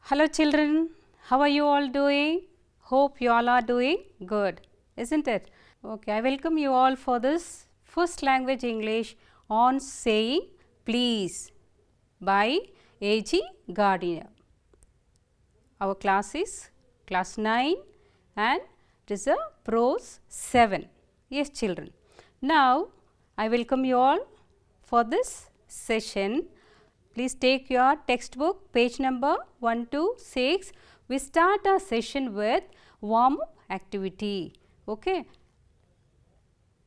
Hello children, how are you all doing? Hope you all are doing good, isn't it? Okay, I welcome you all for this first language English on saying please by A.G. Gardiner. Our class is class 9 and it is a prose 7. Yes children. Now I welcome you all for this session. Please take your textbook page number 126. We start our session with warm up activity. Okay.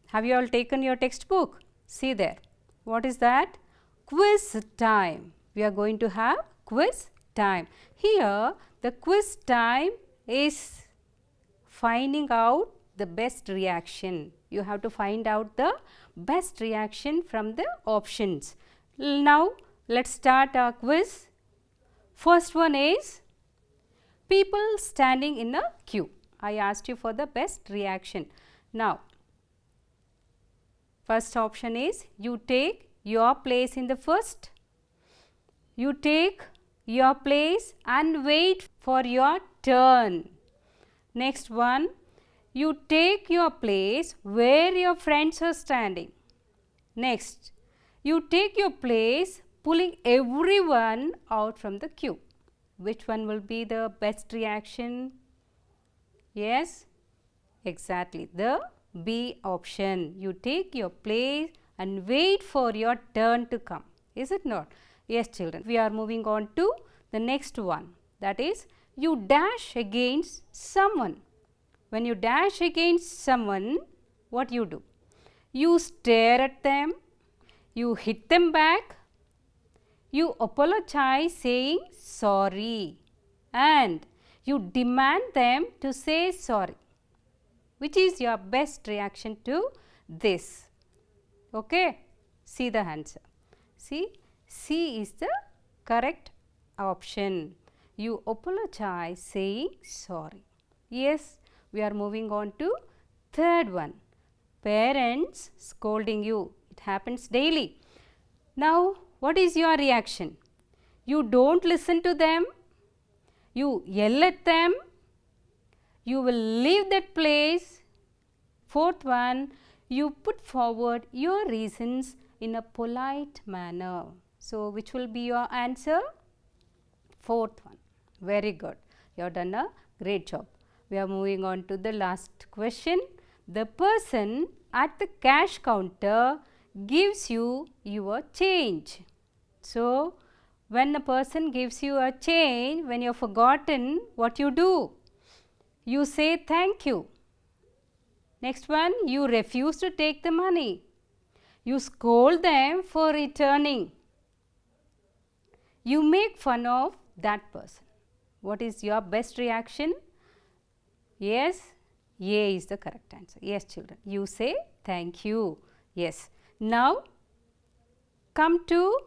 Have you all taken your textbook? See there. What is that? Quiz time. We are going to have quiz time. Here the quiz time is finding out the best reaction. You have to find out the best reaction from the options. Now let's start our quiz. First one is people standing in a queue. I asked you for the best reaction. Now first option is you take your place in the first. You take your place and wait for your turn. Next one, you take your place where your friends are standing. Next, you take your place pulling everyone out from the queue. Which one will be the best reaction? Yes, exactly, the B option. You take your place and wait for your turn to come. Is it not? Yes children. We are moving on to the next one. That is, you dash against someone. When you dash against someone, what you do? You stare at them, you hit them back, you apologize saying sorry, and you demand them to say sorry. Which is your best reaction to this? Okay, see the answer. See, C is the correct option. You apologize saying sorry. Yes, we are moving on to third one. Parents scolding you. It happens daily. Now, what is your reaction? You don't listen to them. You yell at them. You will leave that place. Fourth one, you put forward your reasons in a polite manner. So, which will be your answer? Fourth one. Very good. You have done a great job. We are moving on to the last question. The person at the cash counter gives you your change. So, when a person gives you a change, when you have forgotten, what you do? You say thank you. Next one, you refuse to take the money. You scold them for returning. You make fun of that person. What is your best reaction? Yes, A is the correct answer. Yes children, you say thank you. Yes. Now come to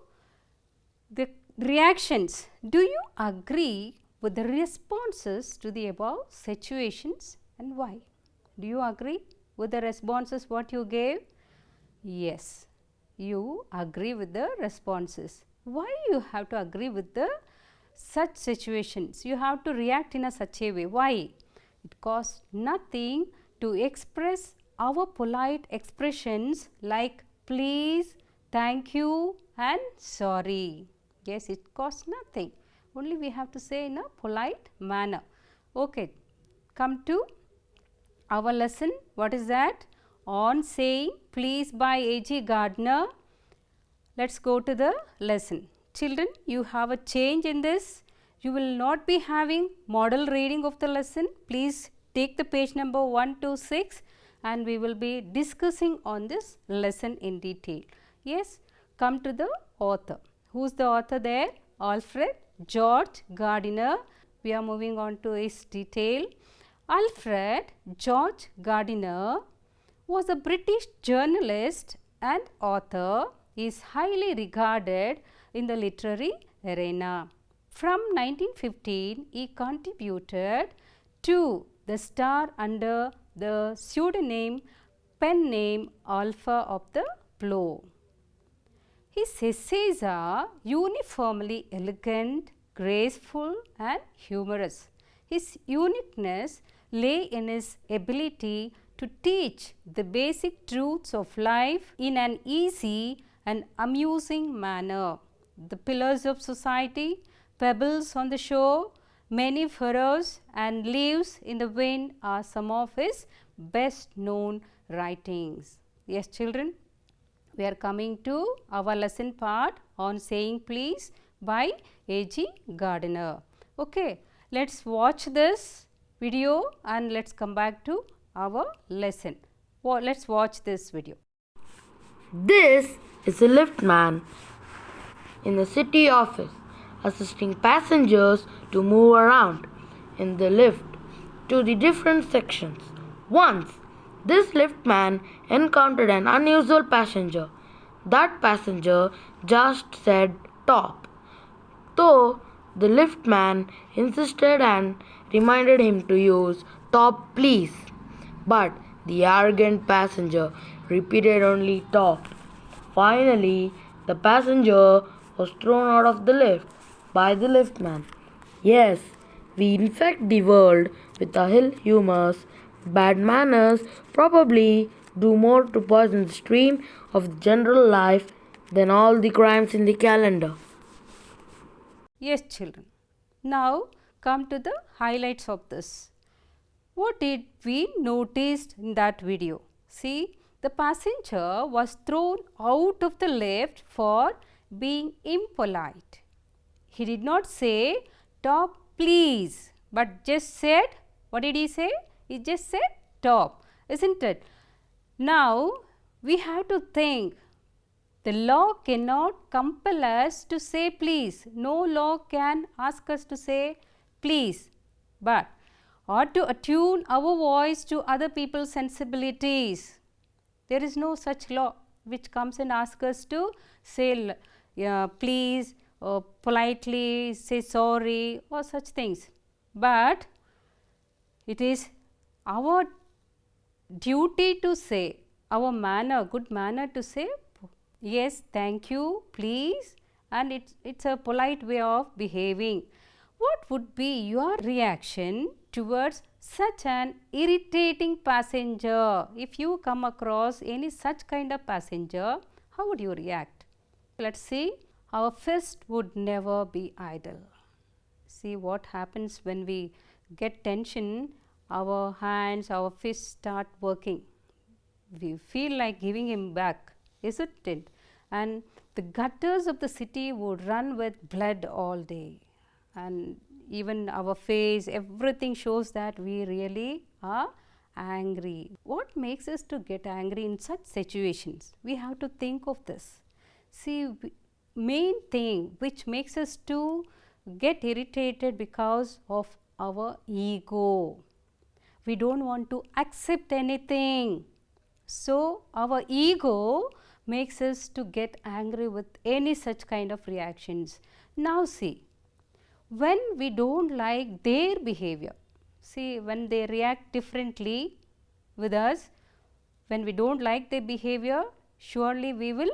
the reactions. Do you agree with the responses to the above situations and why? Do you agree with the responses what you gave? Yes, you agree with the responses. Why you have to agree with the such situations? You have to react in a such a way. Why? It costs nothing to express our polite expressions like please, thank you and sorry. Yes, it costs nothing. Only we have to say in a polite manner. Okay, come to our lesson. What is that? On saying please by A.G. Gardiner. Let's go to the lesson. Children, you have a change in this. You will not be having model reading of the lesson. Please take the page number 126 and we will be discussing on this lesson in detail. Yes, come to the author. Who is the author there? Alfred George Gardiner. We are moving on to his detail. Alfred George Gardiner was a British journalist and author. He is highly regarded in the literary arena. From 1915, he contributed to the Star under the pseudonym pen name Alpha of the Plough. His essays are uniformly elegant, graceful and humorous. His uniqueness lay in his ability to teach the basic truths of life in an easy and amusing manner. The pillars of society, pebbles on the shore, many furrows and leaves in the wind are some of his best known writings. Yes, children, we are coming to our lesson part on saying please by A.G. Gardiner. Okay, let's watch this video and let's come back to our lesson. Let's watch this video. This is a liftman in the city office assisting passengers to move around in the lift to the different sections. Once, this liftman encountered an unusual passenger. That passenger just said top, though the liftman insisted and reminded him to use top please. But the arrogant passenger repeated only top. Finally, the passenger was thrown out of the lift by the liftman. Yes, we infect the world with our ill humors. Bad manners probably do more to poison the stream of general life than all the crimes in the calendar. Yes, children. Now come to the highlights of this. What did we notice in that video? See, the passenger was thrown out of the lift for being impolite. He did not say top please, but just said, what did he say? He just said top, isn't it? Now we have to think, the law cannot compel us to say please. No law can ask us to say please, but or to attune our voice to other people's sensibilities. There is no such law which comes and asks us to say please or politely say sorry or such things. But it is our duty to say, our manner, good manner to say yes, thank you, please, and it's a polite way of behaving. What would be your reaction towards such an irritating passenger? If you come across any such kind of passenger, how would you react? Let's see. Our fist would never be idle. See what happens when we get tension, our hands, our fists start working. We feel like giving him back, isn't it? And the gutters of the city would run with blood all day. And even our face, everything shows that we really are angry. What makes us to get angry in such situations? We have to think of this. See, main thing which makes us to get irritated because of our ego. We don't want to accept anything. So our ego makes us to get angry with any such kind of reactions. Now see, when we don't like their behavior, see when they react differently with us, when we don't like their behavior, surely we will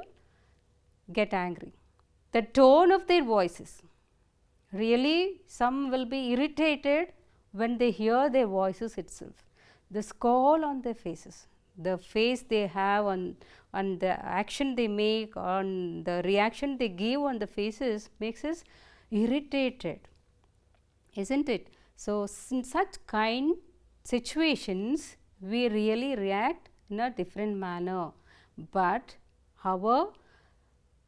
get angry. The tone of their voices, really some will be irritated when they hear their voices itself. The scowl on their faces, the face they have on the action they make, on the reaction they give on the faces makes us irritated, isn't it? So in such kind situations we really react in a different manner, but our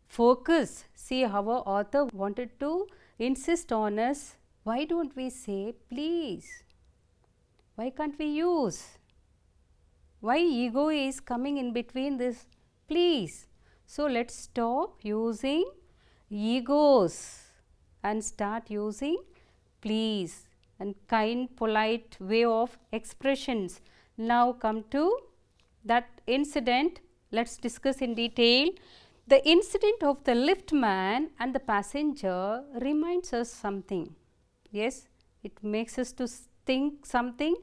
focus, see our author wanted to insist on us, why don't we say please? Why can't we use? Why ego is coming in between this please? So let's stop using egos and start using please and kind polite way of expressions. Now come to that incident. Let's discuss in detail. The incident of the liftman and the passenger reminds us something. Yes, it makes us to think something,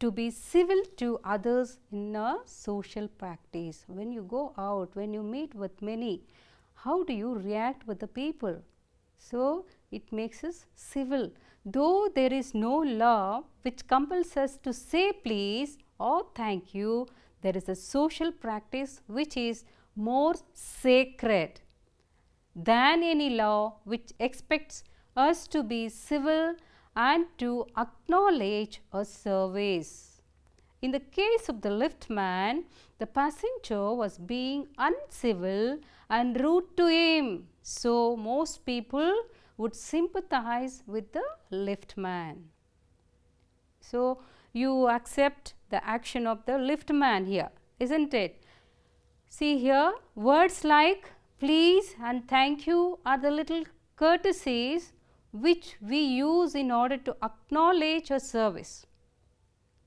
to be civil to others in a social practice. When you go out, when you meet with many, how do you react with the people? So it makes us civil. Though there is no law which compels us to say please or thank you, there is a social practice which is more sacred than any law which expects us to be civil and to acknowledge a service. In the case of the liftman, the passenger was being uncivil and rude to him. So, most people would sympathize with the liftman. So, you accept the action of the liftman here, isn't it? See here, words like please and thank you are the little courtesies which we use in order to acknowledge a service.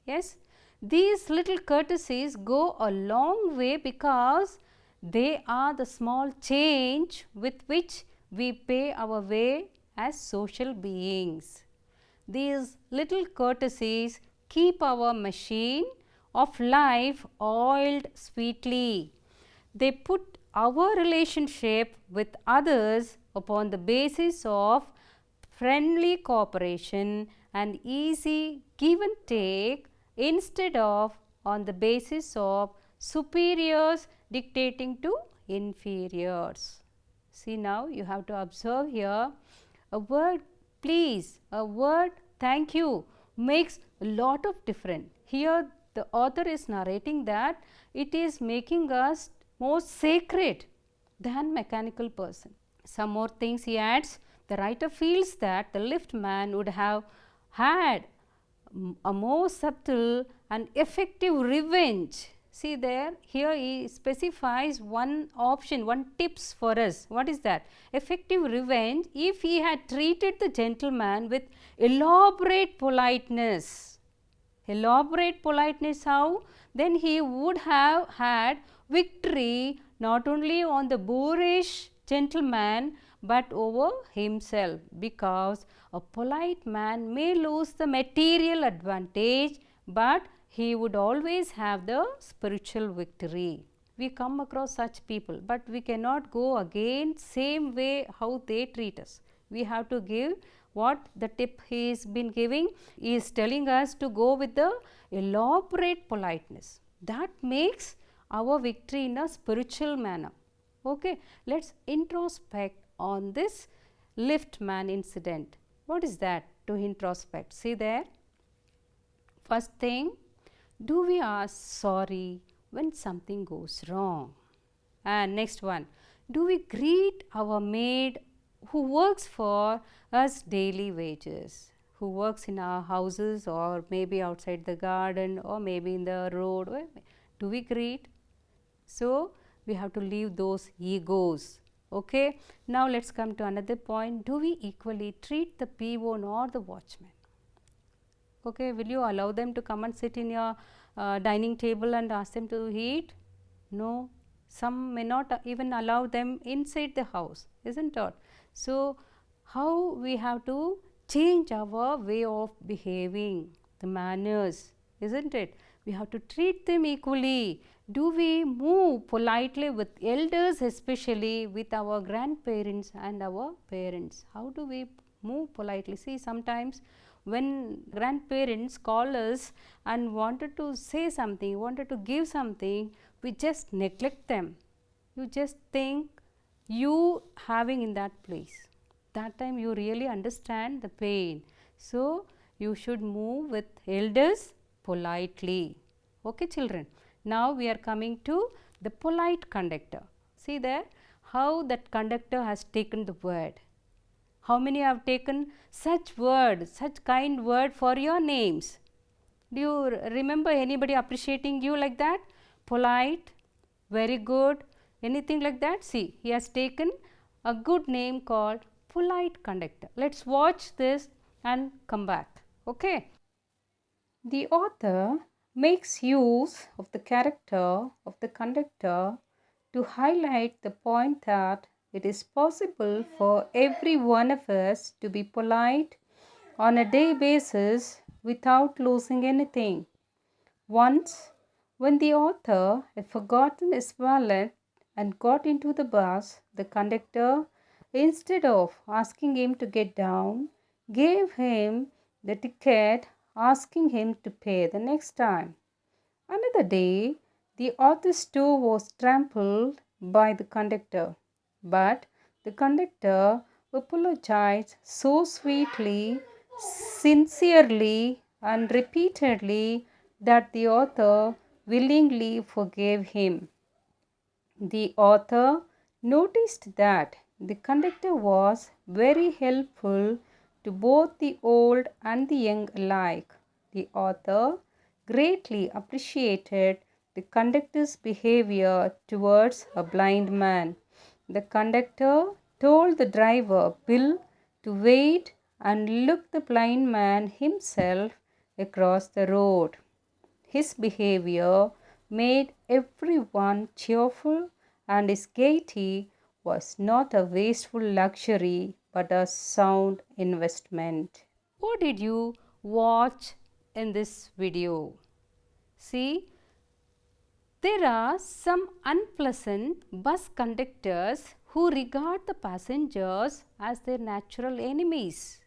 Yes, these little courtesies go a long way because they are the small change with which we pay our way as social beings. These little courtesies keep our machine of life oiled sweetly. They put our relationship with others upon the basis of friendly cooperation and easy give and take instead of on the basis of superiors dictating to inferiors. See, now you have to observe here a word please, a word thank you makes a lot of difference. Here the author is narrating that it is making us more sacred than mechanical person. Some more things he adds. The writer feels that the liftman would have had a more subtle and effective revenge. See there, here he specifies one option, one tips for us. What is that? Effective revenge if he had treated the gentleman with elaborate politeness. Elaborate politeness how? Then he would have had victory not only on the boorish gentleman but over himself, because a polite man may lose the material advantage but he would always have the spiritual victory. We come across such people, but we cannot go again same way how they treat us. We have to give what the tip he has been giving. He is telling us to go with the elaborate politeness. That makes our victory in a spiritual manner. Okay, let's introspect on this liftman incident. What is that to introspect? See there. First thing, do we ask sorry when something goes wrong? And next one, do we greet our maid who works for us daily wages, who works in our houses or maybe outside the garden or maybe in the road? Do we greet? So, we have to leave those egos. Okay. Now, let us come to another point. Do we equally treat the peon or the watchman? Okay. Will you allow them to come and sit in your dining table and ask them to eat? No. Some may not even allow them inside the house, isn't it? So, how we have to change our way of behaving, the manners, isn't it? We have to treat them equally. Do we move politely with elders, especially with our grandparents and our parents? How do we move politely? See, sometimes when grandparents call us and wanted to say something, wanted to give something, we just neglect them. You just think you having in that place. That time you really understand the pain. So, you should move with elders politely. Okay, children. Now, we are coming to the polite conductor. See there how that conductor has taken the word. How many have taken such word, such kind word for your names? Do you remember anybody appreciating you like that? Polite, very good, anything like that? See, he has taken a good name called polite conductor. Let us watch this and come back. Okay. The author makes use of the character of the conductor to highlight the point that it is possible for every one of us to be polite on a day basis without losing anything. Once, when the author had forgotten his wallet and got into the bus, the conductor instead of asking him to get down, gave him the ticket, asking him to pay the next time. Another day, the author's toe was trampled by the conductor, but the conductor apologized so sweetly, sincerely, and repeatedly that the author willingly forgave him. The author noticed that the conductor was very helpful to both the old and the young alike. The author greatly appreciated the conductor's behavior towards a blind man. The conductor told the driver Bill to wait and look the blind man himself across the road. His behavior made everyone cheerful, and his gaiety was not a wasteful luxury but a sound investment. What did you watch in this video? See, there are some unpleasant bus conductors who regard the passengers as their natural enemies.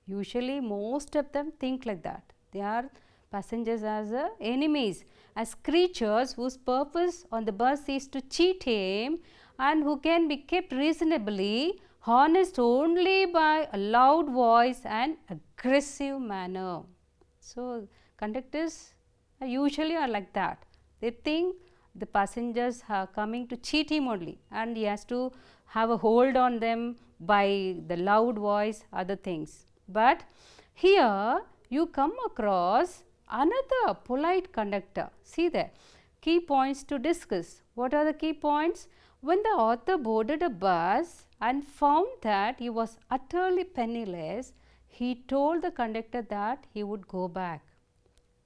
Usually, most of them think like that. They are passengers as enemies, as creatures whose purpose on the bus is to cheat him and who can be kept reasonably honest only by a loud voice and aggressive manner. So, conductors usually are like that. They think the passengers are coming to cheat him only, and he has to have a hold on them by the loud voice, other things. But here you come across another polite conductor. See there, key points to discuss. What are the key points? When the author boarded a bus and found that he was utterly penniless, he told the conductor that he would go back.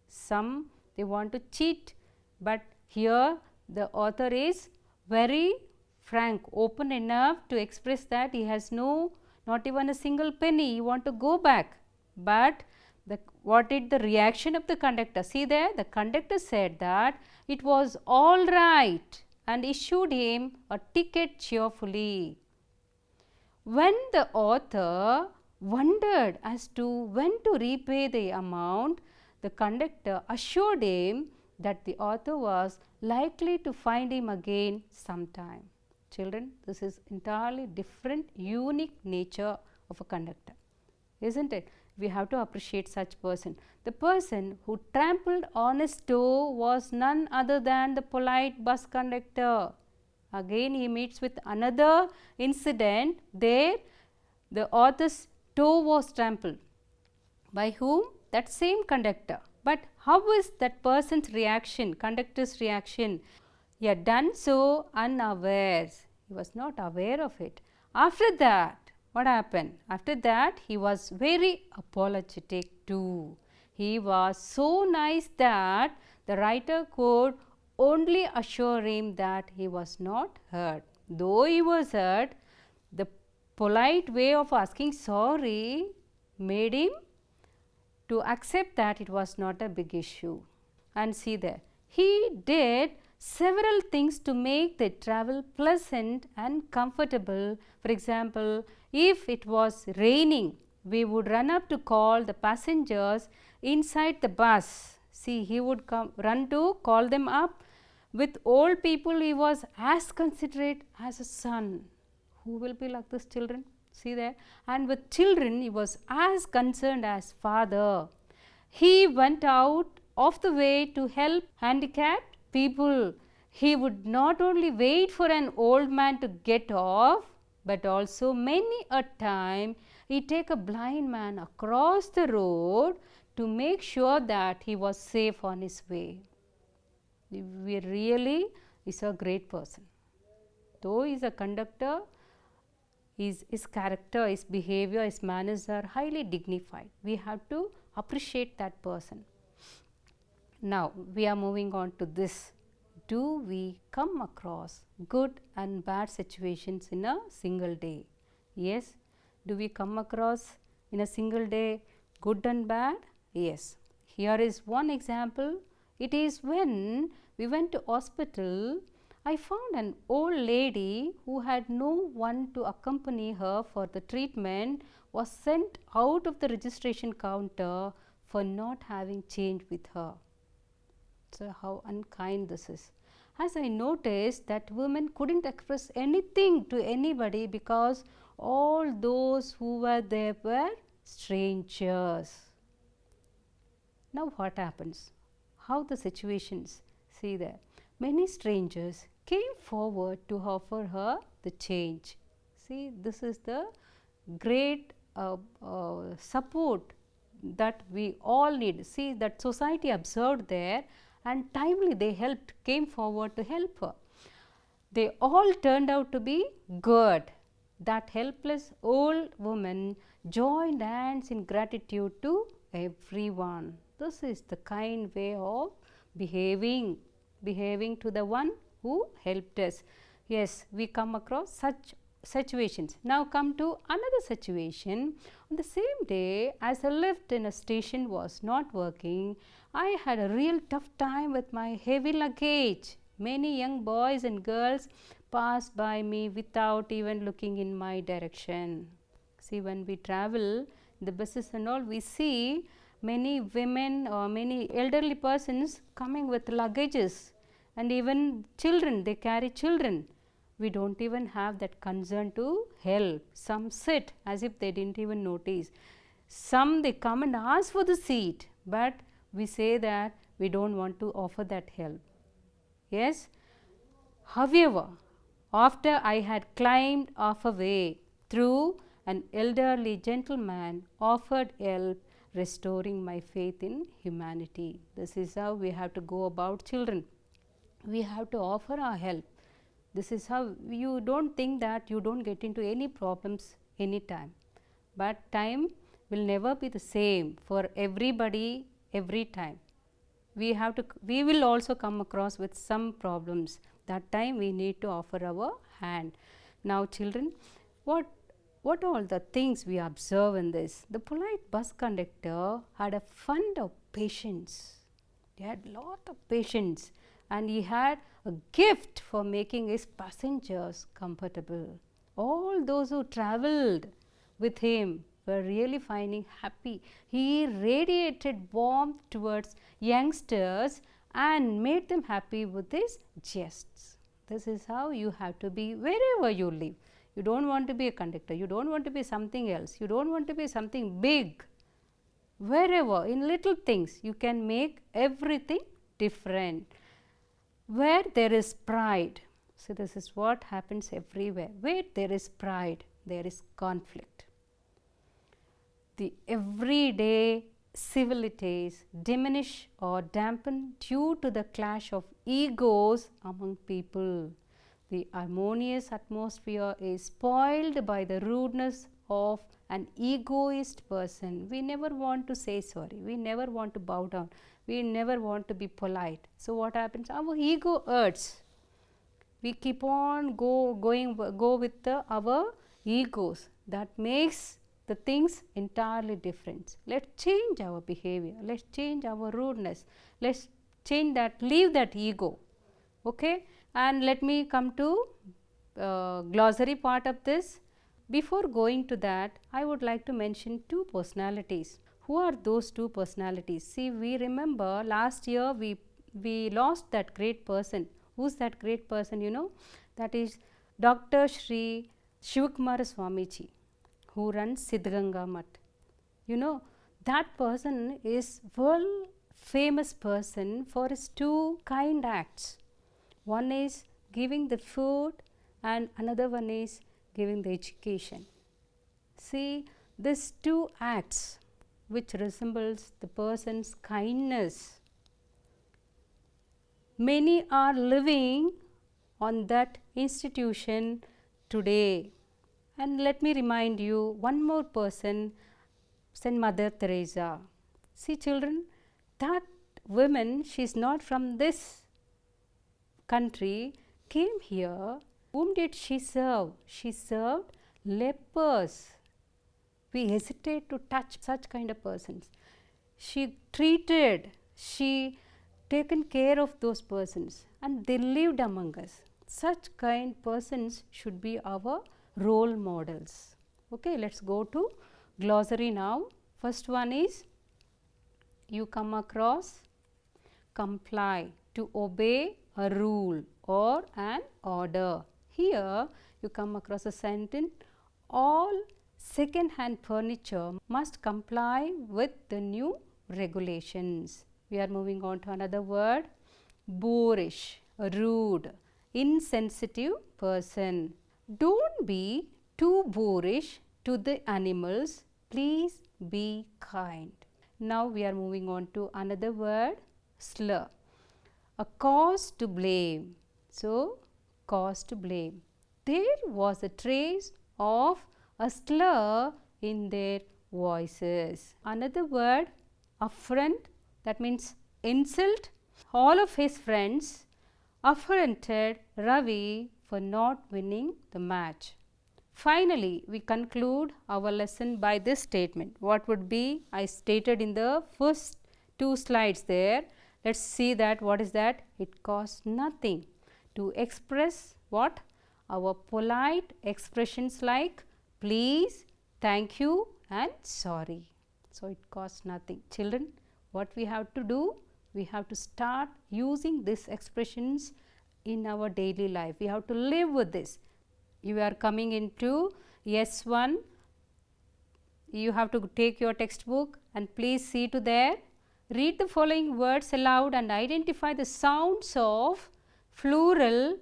Some they want to cheat, but here the author is very frank, open enough to express that he has not even a single penny, he want to go back. But what did the reaction of the conductor? See there, the conductor said that it was all right and issued him a ticket cheerfully. When the author wondered as to when to repay the amount, the conductor assured him that the author was likely to find him again sometime. Children, this is entirely different, unique nature of a conductor, isn't it? We have to appreciate such person. The person who trampled on his toe was none other than the polite bus conductor. Again he meets with another incident. There the author's toe was trampled. By whom? That same conductor. But how is that person's reaction, conductor's reaction? He had done so unawares. He was not aware of it. After that, what happened? After that, he was very apologetic too. He was so nice that the writer could only assure him that he was not hurt. Though he was hurt, the polite way of asking sorry made him to accept that it was not a big issue. And see there, he did several things to make the travel pleasant and comfortable. For example, if it was raining, we would run up to call the passengers inside the bus. See, he would run to call them up. With old people, he was as considerate as a son. Who will be like this, children? See there. And with children, he was as concerned as father. He went out of the way to help handicapped people. He would not only wait for an old man to get off, but also many a time he take a blind man across the road to make sure that he was safe on his way. He really is a great person. Though he is a conductor, his character, his behavior, his manners are highly dignified. We have to appreciate that person. Now, we are moving on to this. Do we come across good and bad situations in a single day? Yes. Do we come across in a single day good and bad? Yes. Here is one example. It is when we went to hospital I found an old lady who had no one to accompany her for the treatment was sent out of the registration counter for not having change with her. So how unkind this is. As I noticed that women couldn't express anything to anybody because all those who were there were strangers. Now what happens? How the situations? See there. Many strangers came forward to offer her the change. See, this is the great support that we all need. See, that society observed there and timely they helped, came forward to help her. They all turned out to be good. That helpless old woman joined hands in gratitude to everyone. This is the kind way of behaving to the one who helped us. Yes, we come across such situations. Now come to another situation. On the same day, as a lift in a station was not working, I had a real tough time with my heavy luggage. Many young boys and girls passed by me without even looking in my direction. See, when we travel, the buses and all, we see many women or many elderly persons coming with luggages, and even children, they carry children. We don't even have that concern to help. Some sit as if they didn't even notice. Some they come and ask for the seat, but we say that we don't want to offer that help. Yes. However, after I had climbed off a way through, an elderly gentleman offered help, restoring my faith in humanity. This is how we have to go about children. We have to offer our help. This is how you don't think that you don't get into any problems anytime. But time will never be the same for everybody every time. We will also come across with some problems. That time we need to offer our hand. Now children, what all the things we observe in this? The polite bus conductor had a fund of patience. He had lot of patience, and he had a gift for making his passengers comfortable. All those who travelled with him were really finding happy. He radiated warmth towards youngsters and made them happy with his jests. This is how you have to be wherever you live. You don't want to be a conductor, you don't want to be something else, you don't want to be something big. Wherever, in little things, you can make everything different. Where there is pride, so this is what happens everywhere. Where there is pride, there is conflict. The everyday civilities diminish or dampen due to the clash of egos among people. The harmonious atmosphere is spoiled by the rudeness of an egoist person. We never want to say sorry, we never want to bow down, we never want to be polite. So what happens? Our ego hurts. We keep on go with our egos. That makes the things entirely different. Let's change our behavior, let's change our rudeness, let's change that, leave that ego. Okay, and let me come to glossary part of this. Before going to that, I would like to mention two personalities. Who are those two personalities? See, we remember last year we lost that great person. Who's that great person, you know? That is Dr. Shri Shivakumara Swamiji, who runs Siddhganga Mutt. You know, that person is world famous person for his two kind acts. One is giving the food and another one is giving the education. See, these two acts which resembles the person's kindness. Many are living on that institution today. And let me remind you one more person, Saint Mother Teresa. See children, that woman, she is not from this country, came here. Whom did she serve? She served lepers. We hesitate to touch such kind of persons. She treated, she taken care of those persons, and they lived among us. Such kind persons should be our role models. Okay, let's go to glossary now. First one is, you come across comply, to obey a rule or an order. Here you come across a sentence, all second hand furniture must comply with the new regulations. We are moving on to another word, boorish, rude, insensitive person. Don't be too boorish to the animals, please be kind. Now we are moving on to another word, slur, a cause to blame. So, cause to blame. There was a trace of a slur in their voices. Another word, affront, that means insult. All of his friends affronted Ravi for not winning the match. Finally, we conclude our lesson by this statement. What would be? I stated in the first 2 slides there. Let's see that. What is that? It costs nothing to express what? Our polite expressions like please, thank you and sorry. So, it costs nothing. Children, what we have to do? We have to start using these expressions in our daily life. We have to live with this. You are coming into S1. You have to take your textbook and please see to there. Read the following words aloud and identify the sounds of plural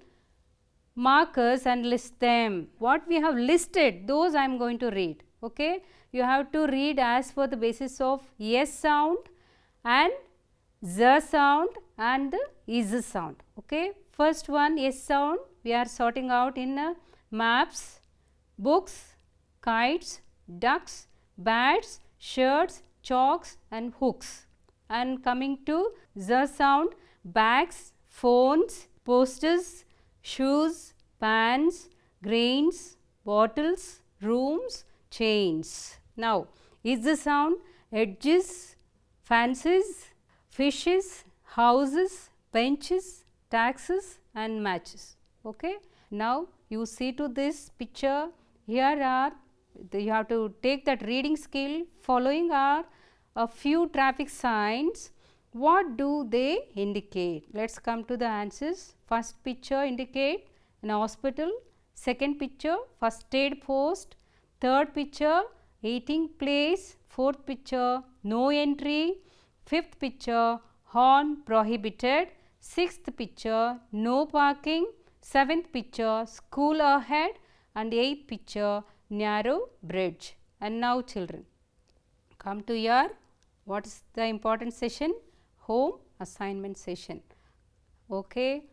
markers and list them. What we have listed, those I am going to read. Okay? You have to read as per the basis of S sound and Z sound and the is sound. Okay? First one, S sound, we are sorting out in maps, books, kites, ducks, bats, shirts, chalks and hooks. And coming to Z sound, bags, phones, posters, shoes, pans, grains, bottles, rooms, chains. Now, is the sound, edges, fancies, fishes, houses, benches, taxes and matches. Okay. Now, you see to this picture, here are, you have to take that reading skill. Following are a few traffic signs. What do they indicate? Let us come to the answers. First picture indicate an hospital. Second picture, first aid post. Third picture, eating place. Fourth picture, no entry. Fifth picture, horn prohibited. Sixth picture, no parking. Seventh picture, school ahead. And eighth picture, narrow bridge. And now children, come to your, what is the important session? Home assignment session. Okay.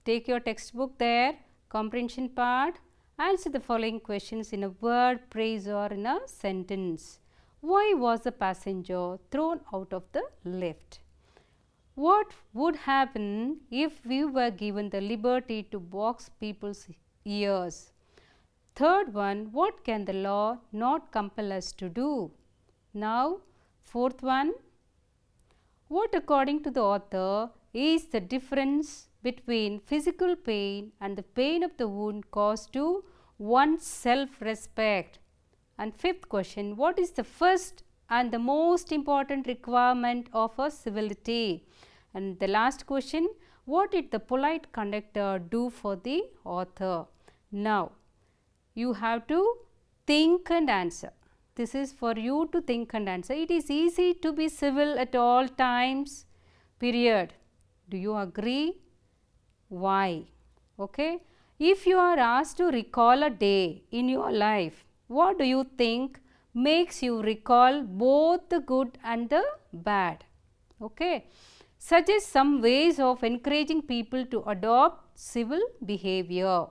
Take your textbook there, comprehension part, answer the following questions in a word, phrase or in a sentence. Why was the passenger thrown out of the lift? What would happen if we were given the liberty to box people's ears? Third one, what can the law not compel us to do? Now, fourth one, what according to the author is the difference between physical pain and the pain of the wound caused to one's self-respect? And fifth question, what is the first and the most important requirement of a civility? And the last question, what did the polite conductor do for the author? Now, you have to think and answer. This is for you to think and answer. It is easy to be civil at all times, period. Do you agree? Why? Okay. If you are asked to recall a day in your life, what do you think makes you recall both the good and the bad? Okay. Suggest some ways of encouraging people to adopt civil behavior.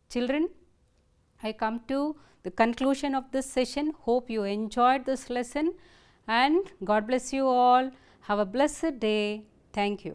Children, I come to the conclusion of this session. Hope you enjoyed this lesson and God bless you all. Have a blessed day. Thank you.